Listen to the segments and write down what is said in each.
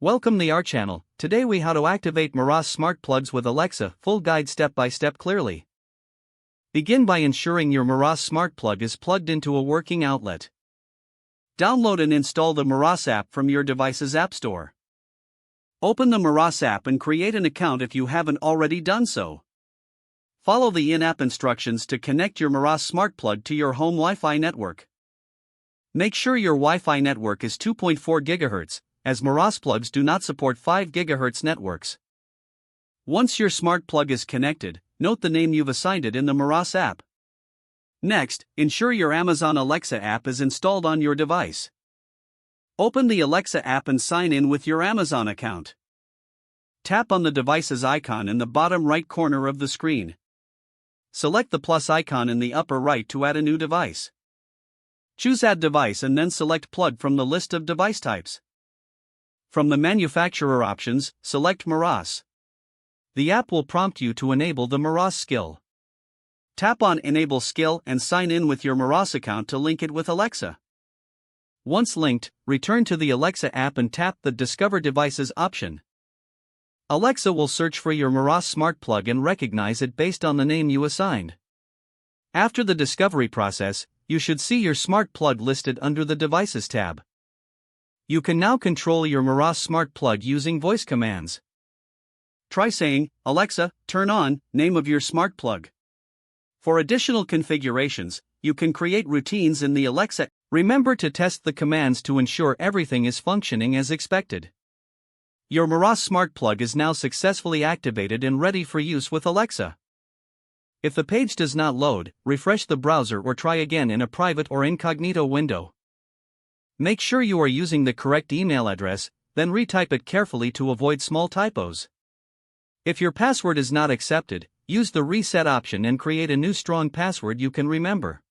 Welcome to our channel. Today we how to activate Meross smart plugs with Alexa, full guide step by step clearly. Begin by ensuring your Meross smart plug is plugged into a working outlet. Download and install the Meross app from your device's app store. Open the Meross app and create an account if you haven't already done so. Follow the in-app instructions to connect your Meross smart plug to your home Wi-Fi network. Make sure your Wi-Fi network is 2.4 GHz, as Meross plugs do not support 5 GHz networks. Once your smart plug is connected, note the name you've assigned it in the Meross app. Next, ensure your Amazon Alexa app is installed on your device. Open the Alexa app and sign in with your Amazon account. Tap on the device's icon in the bottom right corner of the screen. Select the plus icon in the upper right to add a new device. Choose Add Device and then select Plug from the list of device types. From the manufacturer options, select Meross. The app will prompt you to enable the Meross skill. Tap on Enable Skill and sign in with your Meross account to link it with Alexa. Once linked, return to the Alexa app and tap the Discover Devices option. Alexa will search for your Meross smart plug and recognize it based on the name you assigned. After the discovery process, you should see your smart plug listed under the Devices tab. You can now control your Meross smart plug using voice commands. Try saying, "Alexa, turn on," name of your smart plug. For additional configurations, you can create routines in the Alexa. Remember to test the commands to ensure everything is functioning as expected. Your Meross smart plug is now successfully activated and ready for use with Alexa. If the page does not load, refresh the browser or try again in a private or incognito window. Make sure you are using the correct email address, then retype it carefully to avoid small typos. If your password is not accepted, use the reset option and create a new strong password you can remember.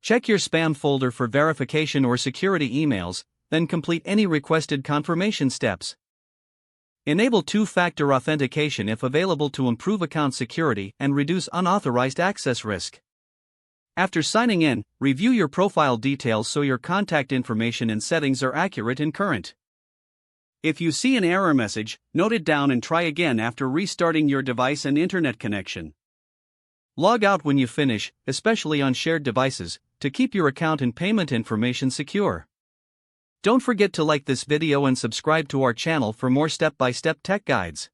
Check your spam folder for verification or security emails, then complete any requested confirmation steps. Enable two-factor authentication if available to improve account security and reduce unauthorized access risk. After signing in, review your profile details so your contact information and settings are accurate and current. If you see an error message, note it down and try again after restarting your device and internet connection. Log out when you finish, especially on shared devices, to keep your account and payment information secure. Don't forget to like this video and subscribe to our channel for more step-by-step tech guides.